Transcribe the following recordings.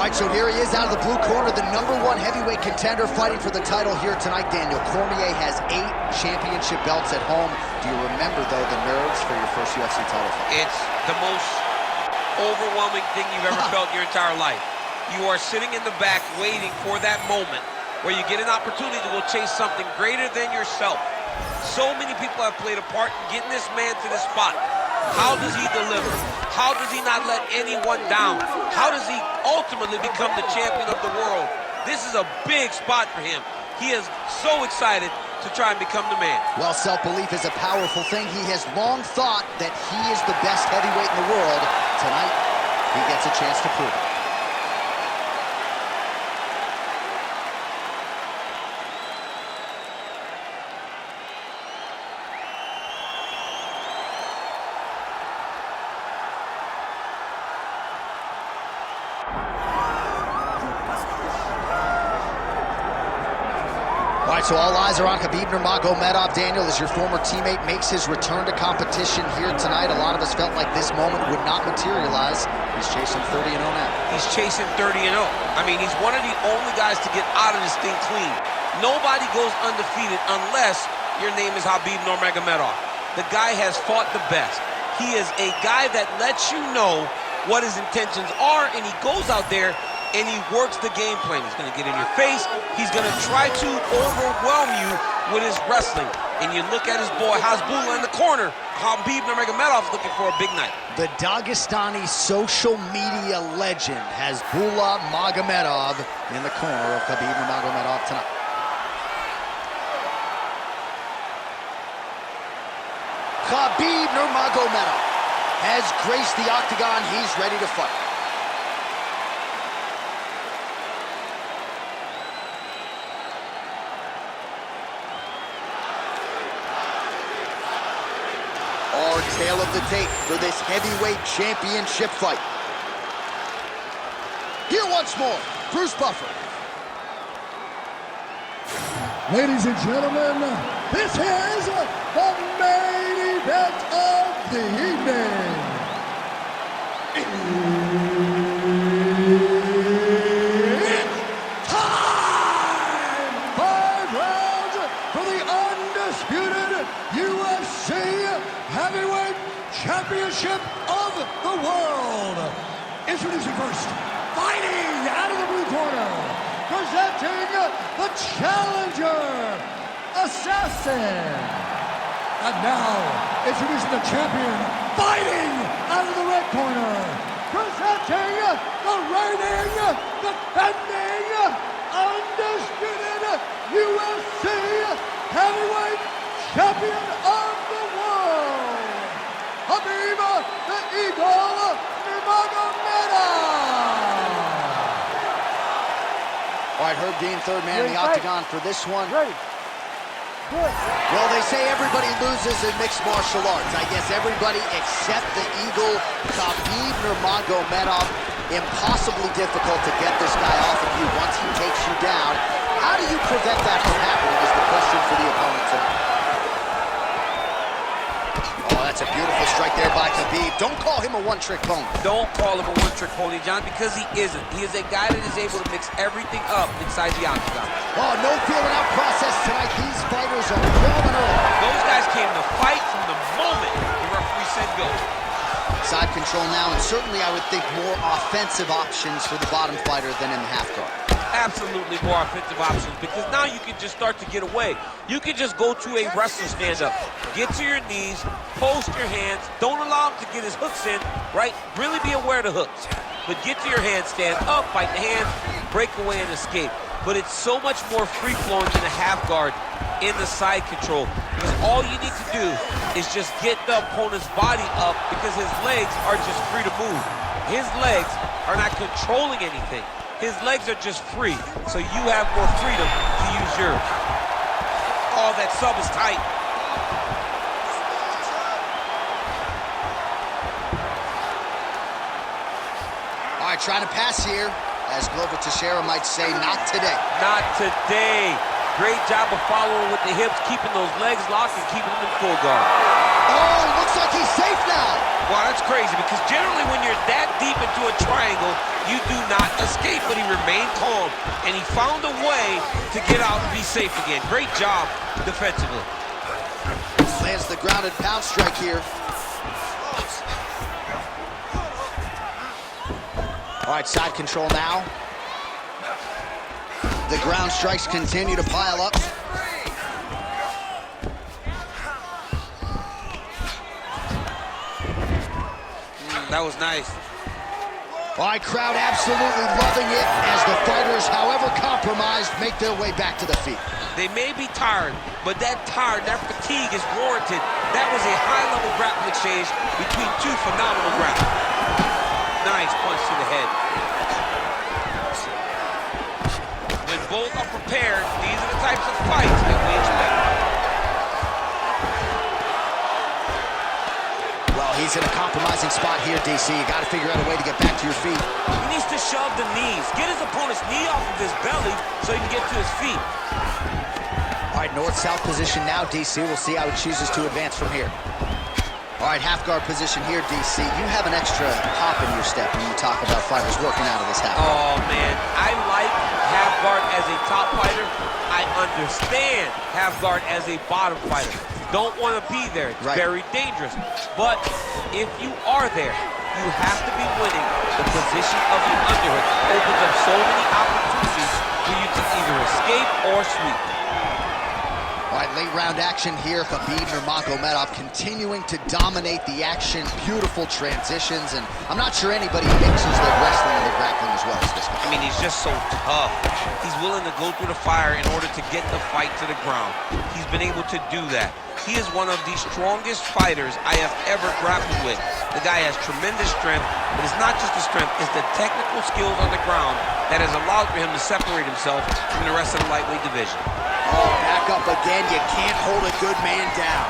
All right, so here he is out of the blue corner, the #1 heavyweight contender fighting for the title here tonight, Daniel. Cormier has 8 championship belts at home. Do you remember, though, the nerves for your first UFC title fight? It's the most overwhelming thing you've ever felt in your entire life. You are sitting in the back waiting for that moment where you get an opportunity to go chase something greater than yourself. So many people have played a part in getting this man to this spot. How does he deliver? How does he not let anyone down? How does he ultimately become the champion of the world? This is a big spot for him. He is so excited to try and become the man. Well, self-belief is a powerful thing. He has long thought that he is the best heavyweight in the world. Tonight, he gets a chance to prove it. All right, so all eyes are on Khabib Nurmagomedov. Daniel, as your former teammate makes his return to competition here tonight, a lot of us felt like this moment would not materialize. He's chasing 30-0 now. He's chasing 30-0. I mean, he's one of the only guys to get out of this thing clean. Nobody goes undefeated unless your name is Khabib Nurmagomedov. The guy has fought the best. He is a guy that lets you know what his intentions are, and he goes out there and he works the game plan. He's going to get in your face. He's going to try to overwhelm you with his wrestling. And you look at his boy Shahbulat in the corner. Khabib Nurmagomedov looking for a big night. The Dagestani social media legend Shahbulat Magomedov in the corner of Khabib Nurmagomedov tonight. Khabib Nurmagomedov has graced the octagon. He's ready to fight. Our tale of the tape for this heavyweight championship fight. Here once more, Bruce Buffer. Ladies and gentlemen, this is the main event of the evening. It's time! 5 rounds for the undisputed UFC Heavyweight Championship of the world. Introducing first, fighting out of the blue corner, presenting the challenger, Assassin. And now, introducing the champion, fighting out of the red corner, presenting the reigning, defending, undisputed UFC Heavyweight Champion of the world, Khabib the Eagle Nurmagomedov. All right, Herb Dean, third man in the octagon for this one. Ready. Good. Well, they say everybody loses in mixed martial arts. I guess everybody except the Eagle, Khabib Nurmagomedov. Impossibly difficult to get this guy off of you once he takes you down. How do you prevent that from happening is the question for the opponent tonight. Oh, that's a beautiful strike there by Khabib. Don't call him a one-trick pony. Don't call him a one-trick pony, John, because he isn't. He is a guy that is able to mix everything up inside the octagon. Oh, no feeling out process tonight. These fighters are crawling early. Those guys came to fight from the moment the referee said go. Side control now, and certainly I would think more offensive options for the bottom fighter than in the half guard. Absolutely more offensive options, because now you can just start to get away. You can just go to a wrestler stand-up. Get to your knees, post your hands, don't allow him to get his hooks in, right? Really be aware of the hooks. But get to your hands, stand up, fight the hands, break away and escape. But it's so much more free-flowing in the half guard in the side control, because all you need to do is just get the opponent's body up, because his legs are just free to move. His legs are not controlling anything. His legs are just free, so you have more freedom to use yours. Oh, that sub is tight. All right, trying to pass here, as Glover Teixeira might say, not today. Not today. Great job of following with the hips, keeping those legs locked and keeping them in full guard. Oh, looks like he's safe now. Wow, that's crazy because generally when you're that deep into a triangle, you do not escape, but he remained calm and he found a way to get out and be safe again. Great job defensively. Lands the ground and pound strike here. All right, side control now. The ground strikes continue to pile up. That was nice. All right, crowd absolutely loving it as the fighters, however compromised, make their way back to the feet. They may be tired, but that fatigue is warranted. That was a high-level grappling exchange between two phenomenal grapplers. Nice punch to the head. When both are prepared, these are the types of fights that we expect. Well, he's in a compromising spot here, DC. You got to figure out a way to get back to your feet. He needs to shove the knees. Get his opponent's knee off of his belly so he can get to his feet. All right, north-south position now, DC. We'll see how he chooses to advance from here. All right, half guard position here, DC. You have an extra hop in your step when you talk about fighters working out of this half guard. Oh, man. I like half guard as a top fighter. I understand half guard as a bottom fighter. Don't want to be there. It's very dangerous. But if you are there, you have to be winning. The position of the underhook opens up so many opportunities for you to either escape or sweep. All right, late round action here. Khabib Nurmagomedov continuing to dominate the action. Beautiful transitions, and I'm not sure anybody mixes their wrestling and their grappling as well as this guy. I mean, he's just so tough. He's willing to go through the fire in order to get the fight to the ground. He's been able to do that. He is one of the strongest fighters I have ever grappled with. The guy has tremendous strength, but it's not just the strength, it's the technical skills on the ground that has allowed for him to separate himself from the rest of the lightweight division. Oh, back up again. You can't hold a good man down.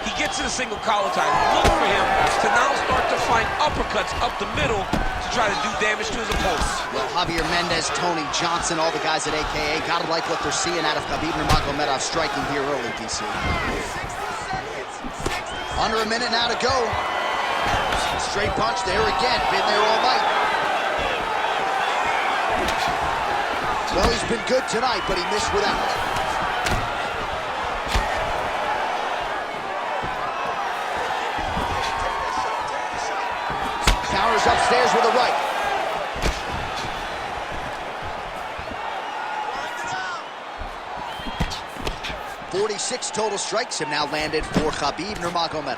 He gets to the single collar tie. Look for him to now start to find uppercuts up the middle to try to do damage to his opponents. Well, Javier Mendez, Tony Johnson, all the guys at AKA, gotta like what they're seeing out of Khabib Nurmagomedov striking here early, DC. Under a minute now to go. Straight punch there again. Been there all night. Well, he's been good tonight, but he missed with that one. Counters upstairs with a right. .46 total strikes have now landed for Khabib Nurmagomedov.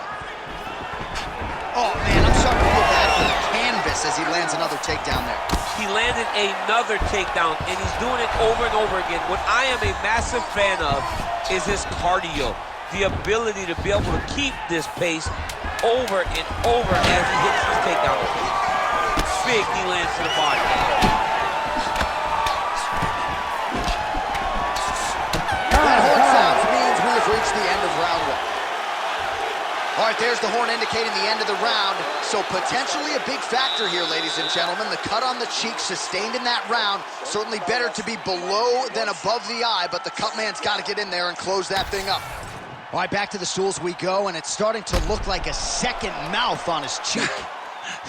Oh, man, I'm starting to feel bad for the canvas as he lands another takedown there. He landed another takedown, and he's doing it over and over again. What I am a massive fan of is his cardio, the ability to be able to keep this pace over and over as he hits his takedown. Big knee lands to the body. That horn sounds means we have reached the end of round one. All right, there's the horn indicating the end of the round. So potentially a big factor here, ladies and gentlemen. The cut on the cheek sustained in that round. Certainly better to be below than above the eye, but the cut man's got to get in there and close that thing up. All right, back to the stools we go, and it's starting to look like a second mouth on his cheek.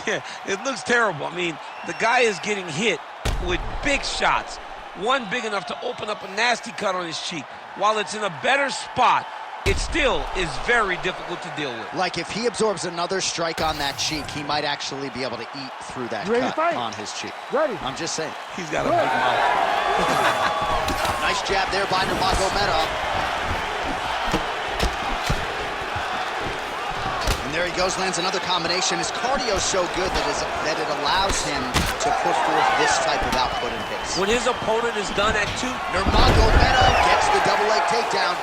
Yeah, it looks terrible. I mean, the guy is getting hit with big shots. One big enough to open up a nasty cut on his cheek. While it's in a better spot, it still is very difficult to deal with. Like if he absorbs another strike on that cheek, he might actually be able to eat through that cut on his cheek. I'm just saying. He's got a big mouth. Nice jab there by Nurmagomedov. And there he goes, lands another combination. His cardio's so good that it allows him to put forth this type of output and pace. When his opponent is done at 2, Nurmagomedov gets the double leg takedown.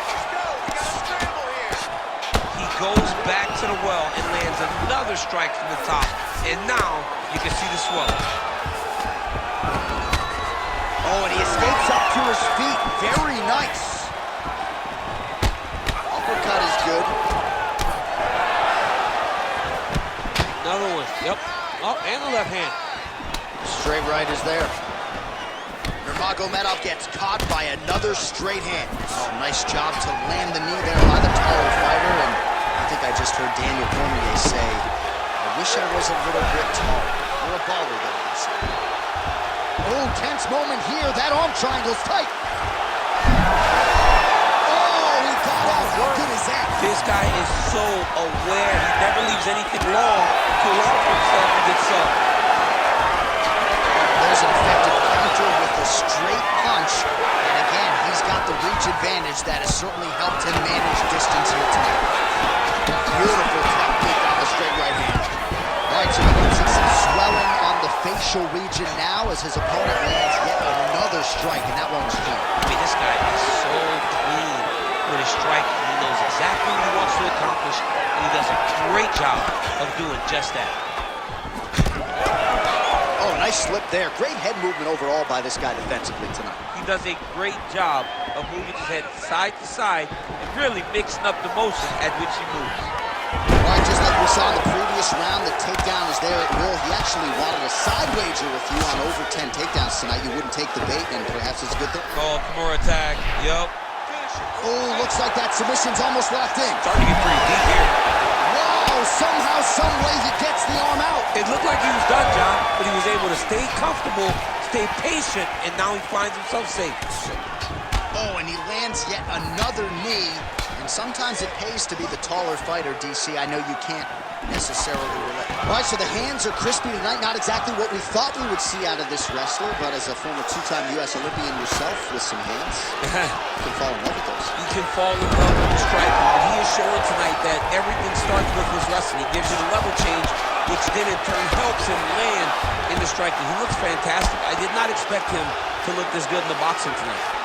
Goes back to the well and lands another strike from the top. And now you can see the swelling. Oh, and he escapes up to his feet. Very nice. Uppercut is good. Another one. Yep. Oh, and the left hand. Straight right is there. Nurmagomedov gets caught by another straight hand. Oh, nice job to land the knee there by the taller fighter, and I think I just heard Daniel Cormier say, I wish I was a little bit taller. Or a baller, though, he said. Oh, tense moment here. That arm triangle's tight. Oh, he got out. How good is that? This guy is so aware. He never leaves anything long to allow for himself to get sucked. There's an effective counter with a straight punch. And again, he's got the reach advantage that has certainly helped him manage distance here tonight. Beautiful technique on the straight right hand. All right, so you can see some swelling on the facial region now as his opponent lands yet another strike, and that one was clean. I mean, this guy is so clean with his striking. He knows exactly what he wants to accomplish, and he does a great job of doing just that. Oh, nice slip there. Great head movement overall by this guy defensively tonight. He does a great job of moving his head side to side and really mixing up the motion at which he moves. All right, just like we saw in the previous round, the takedown is there at will. He actually wanted a side wager with you on over 10 takedowns tonight. You wouldn't take the bait, and perhaps it's a good thing. Oh, Kimura attack. Yup. Oh, looks like that submission's almost locked in. Starting to get pretty deep here. Wow, somehow, some way he gets the arm out. It looked like he was done, John, but he was able to stay comfortable, stay patient, and now he finds himself safe. Oh, and he lands yet another knee. And sometimes it pays to be the taller fighter, DC. I know you can't necessarily relate. All right, so the hands are crispy tonight. Not exactly what we thought we would see out of this wrestler, but as a former two-time U.S. Olympian yourself with some hands, you can fall in love with those. You can fall in love with the striking. He is showing tonight that everything starts with his wrestling. He gives you the level change, which then in turn helps him land in the striking. He looks fantastic. I did not expect him to look this good in the boxing tonight.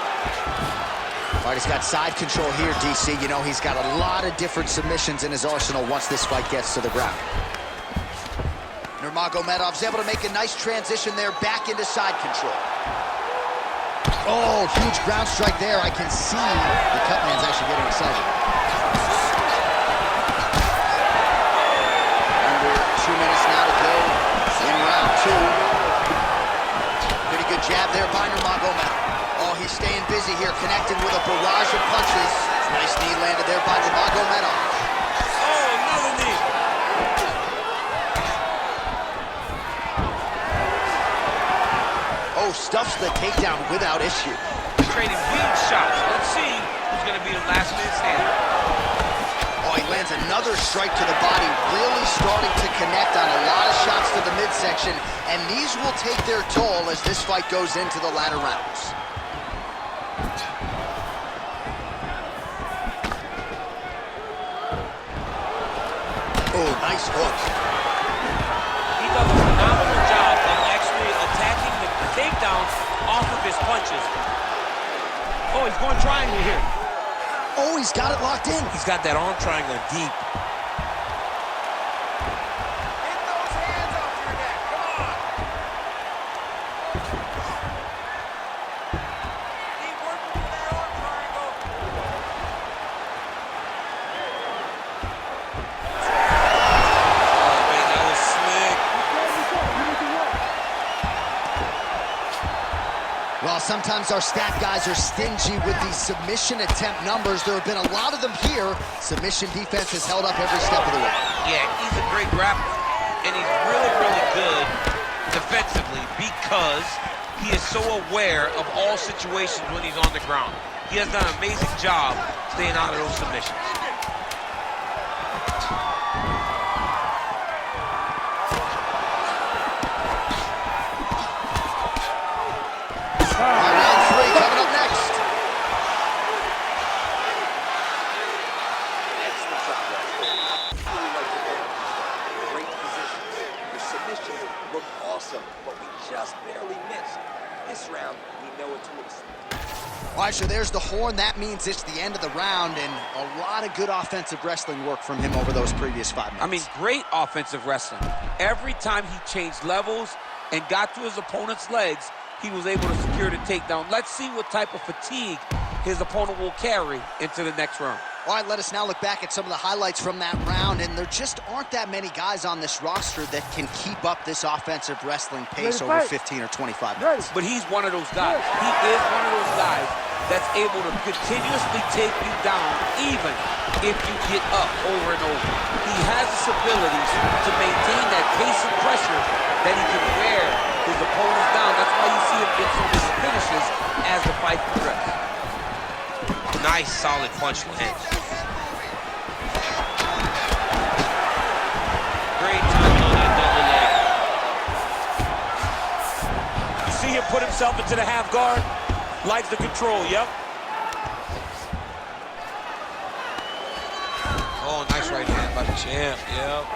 All right, he's got side control here, DC. You know, he's got a lot of different submissions in his arsenal once this fight gets to the ground. Nurmagomedov's able to make a nice transition there back into side control. Oh, huge ground strike there. I can see the cut man's actually getting excited. Under 2 minutes now to go in round 2. Pretty good jab there by Nurmagomedov. Oh, he's staying busy here, connecting with a barrage of punches. Nice knee landed there by Nurmagomedov. Oh, another knee. Oh, stuffs the takedown without issue. Trading huge shots. Let's see who's going to be the last man standing. Oh, he lands another strike to the body, really starting to connect on a lot of shots to the midsection, and these will take their toll as this fight goes into the latter rounds. Oh, nice hook. He does a phenomenal job of actually attacking the takedowns off of his punches. Oh, he's going triangle here. Oh, he's got it locked in. He's got that arm triangle deep. Get those hands off your neck. Come on. Keep working with that arm triangle. Oh, man, that was slick. Well, sometimes our stat guys are stingy with these submission attempt numbers. There have been a lot of them here. Submission defense has held up every step of the way. Yeah, he's a great grappler, and he's really, really good defensively because he is so aware of all situations when he's on the ground. He has done an amazing job staying out of those submissions. Round 3 coming up next. Excellent shot, really like the bend. Great positions. The submissions look awesome, but we just barely missed. This round, we know what to expect. All right, so there's the horn. That means it's the end of the round, and a lot of good offensive wrestling work from him over those previous 5 minutes. I mean, great offensive wrestling. Every time he changed levels and got to his opponent's legs, he was able to secure the takedown. Let's see what type of fatigue his opponent will carry into the next round. All right, let us now look back at some of the highlights from that round, and there just aren't that many guys on this roster that can keep up this offensive wrestling pace over 15 or 25 minutes. But he's one of those guys. He is one of those guys that's able to continuously take you down even if you get up over and over. He has this ability to maintain that pace and pressure that he can wear his opponents down. That's why you see him get so many finishes as the fight progresses. Nice, solid punch lands. Great time on that double leg. You see him put himself into the half guard? Likes the control, yep. Oh, nice right hand by the champ, yep.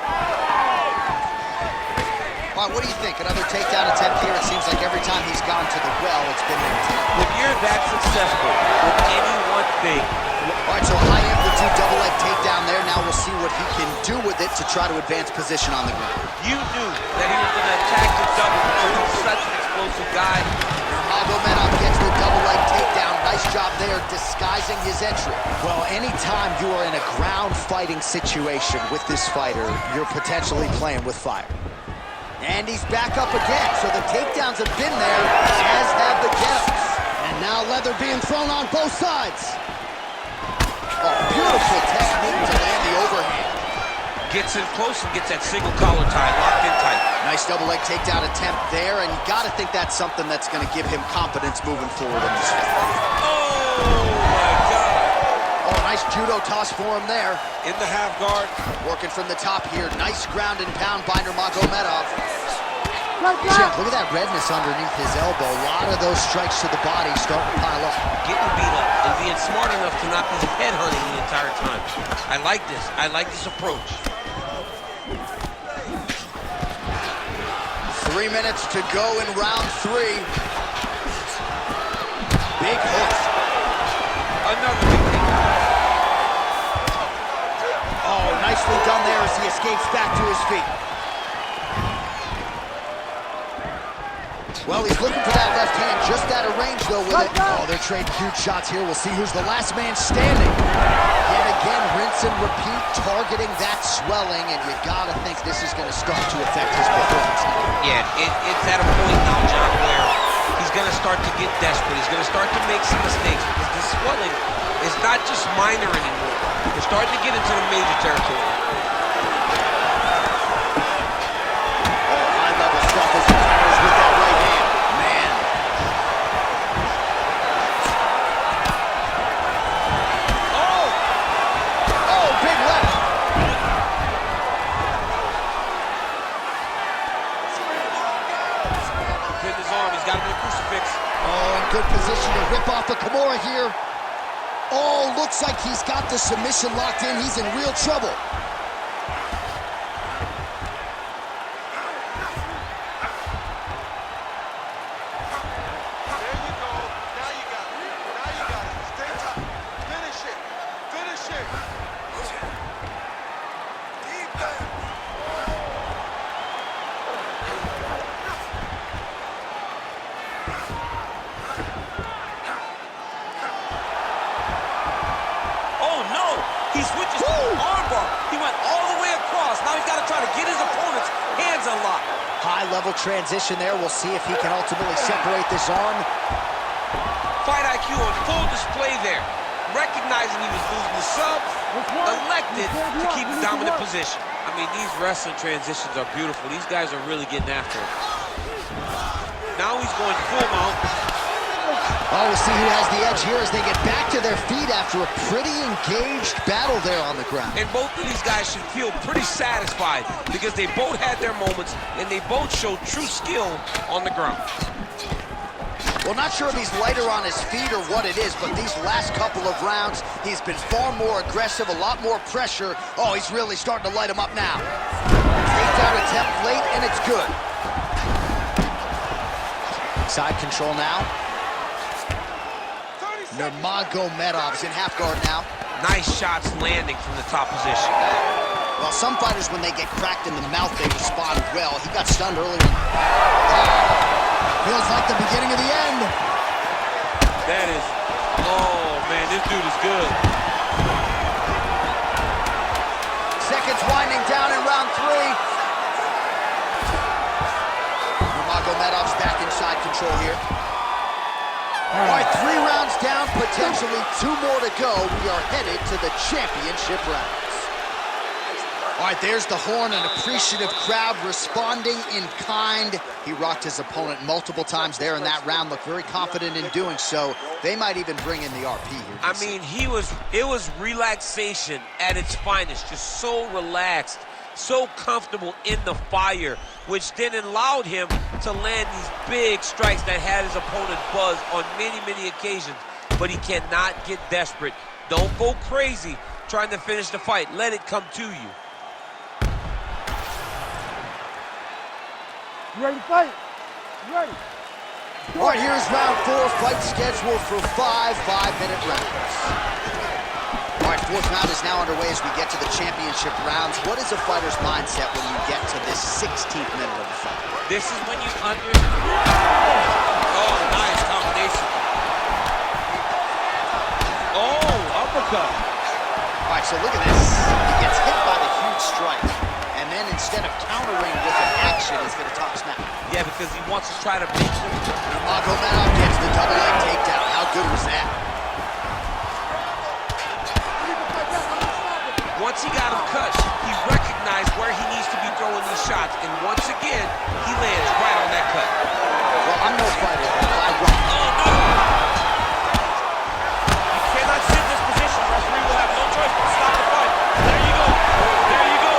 All right, what do you think? Another takedown attempt here. It seems like every time he's gone to the well, it's been maintained. When you're that successful with any one thing. All right, so a high amplitude double leg takedown there. Now we'll see what he can do with it to try to advance position on the ground. You knew that he was going to attack the double because he's such an explosive guy. Nurmagomedov gets the double leg takedown. Nice job there disguising his entry. Well, anytime you are in a ground fighting situation with this fighter, you're potentially playing with fire. And he's back up again, so the takedowns have been there, as have the get-ups. And now leather being thrown on both sides. Oh, beautiful technique to land the overhand. Gets in close and gets that single collar tie, locked in tight. Nice double leg takedown attempt there, and you gotta think that's something that's gonna give him confidence moving forward in this fight. Oh, my God. Oh, nice judo toss for him there. In the half guard. Working from the top here. Nice ground and pound by Nurmagomedov. Chip, look at that redness underneath his elbow. A lot of those strikes to the body starting to pile up. Getting beat up and being smart enough to not be headhunting the entire time. I like this. I like this approach. 3 minutes to go in round 3. Big hook. Another big thing. Oh, nicely done there as he escapes back to his feet. Well, he's looking for that left hand, just out of range, though, with it. Oh, they're trading huge shots here. We'll see who's the last man standing. Yet again, rinse and repeat, targeting that swelling, and you gotta think this is gonna start to affect his performance. Yeah, it's at a point now, John, where he's gonna start to get desperate. He's gonna start to make some mistakes because this swelling is not just minor anymore. We're starting to get into the major territory. High-level stuff as he counters with that right hand. Man. Oh! Oh, big left. Pinned his arm. He's got him in a crucifix. Oh, in good position to rip off a Kimura here. Oh, looks like he's got the submission locked in. He's in real trouble. He switches to an armbar. He went all the way across. Now he's got to try to get his opponent's hands unlocked. High-level transition there. We'll see if he can ultimately separate this arm. Fight IQ on full display there. Recognizing he was losing the sub, elected to keep the dominant position. I mean, these wrestling transitions are beautiful. These guys are really getting after it. Now he's going full mount. Oh, we'll see who has the edge here as they get back to their feet after a pretty engaged battle there on the ground. And both of these guys should feel pretty satisfied because they both had their moments and they both showed true skill on the ground. Well, not sure if he's lighter on his feet or what it is, but these last couple of rounds, he's been far more aggressive, a lot more pressure. Oh, he's really starting to light him up now. Takedown attempt late, and it's good. Side control now. Nurmagomedov's in half guard now. Nice shots landing from the top position. Well, some fighters, when they get cracked in the mouth, they respond well. He got stunned earlier. Oh, feels like the beginning of the end. That is, oh man, this dude is good. it's winding down in round 3. Nurmagomedov's back inside control here. All right, 3 rounds down, potentially 2 more to go. We are headed to the championship rounds. All right, there's the horn, an appreciative crowd responding in kind. He rocked his opponent multiple times there in that round, looked very confident in doing so. They might even bring in the RP here. I mean, it was relaxation at its finest, just so relaxed, so comfortable in the fire, which then allowed him to land these big strikes that had his opponent buzzed on many, many occasions. But he cannot get desperate. Don't go crazy trying to finish the fight. Let it come to you. You ready to fight? You ready? All right, here's round 4, fight scheduled for 5 5-minute rounds. All right, 4th round is now underway as we get to the championship rounds. What is a fighter's mindset when you get to this 16th minute of the fight? This is when you Oh, nice combination. Oh, uppercut. All right, so look at this. He gets hit by the huge strike, and then instead of countering with an action, he's going to talk smack. Yeah, because he wants to try to beat him. Nurmagomedov gets the double leg takedown. How good was that? Once he got him cut, he recognized where he needs to be throwing these shots, and once again, he lands right on that cut. Well, I'm no fighter, but I run. Oh, no! You cannot sit in this position. Referee will have no choice but to stop the fight. There you go. There you go.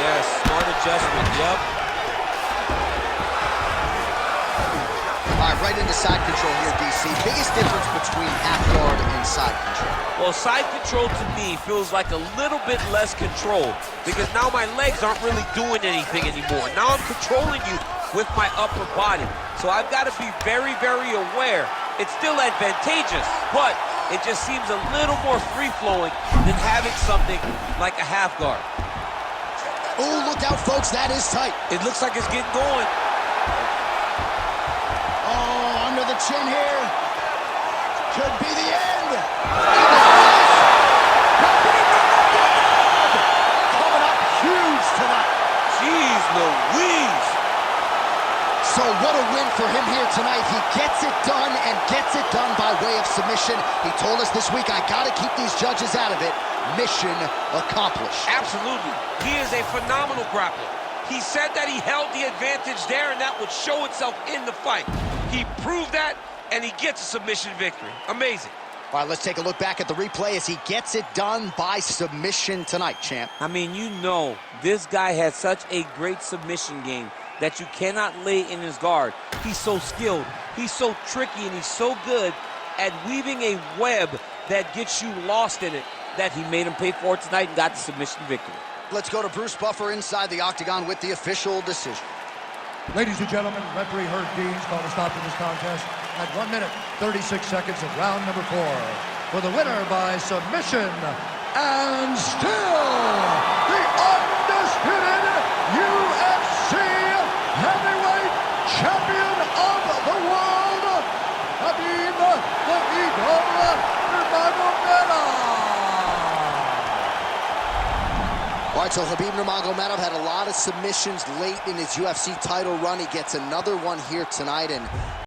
Yes, smart adjustment. Yep. All right, right into side control here, DC. Biggest difference between half guard and side control? Well, side control to me feels like a little bit less control because now my legs aren't really doing anything anymore. Now I'm controlling you with my upper body. So I've got to be very, very aware. It's still advantageous, but it just seems a little more free-flowing than having something like a half guard. Oh, look out, folks. That is tight. It looks like it's getting going. Oh, under the chin here. Could be the end. Coming up huge tonight. Jeez Louise. So what a win for him here tonight. He gets it done and gets it done by way of submission. He told us this week, I got to keep these judges out of it. Mission accomplished. Absolutely. He is a phenomenal grappler. He said that he held the advantage there and that would show itself in the fight. He proved that and he gets a submission victory. Amazing. All right, let's take a look back at the replay as he gets it done by submission tonight, champ. I mean, you know, this guy has such a great submission game that you cannot lay in his guard. He's so skilled, he's so tricky, and he's so good at weaving a web that gets you lost in it that he made him pay for it tonight and got the submission victory. Let's go to Bruce Buffer inside the octagon with the official decision. Ladies and gentlemen, referee Herc Deans called a stop to this contest at 1 minute, 36 seconds of round number 4. For the winner by submission, and still the undisputed UFC heavyweight champion of the world, Khabib the Eagle Nurmagomedov. All right, so Khabib Nurmagomedov had a lot of submissions late in his UFC title run. He gets another one here tonight, and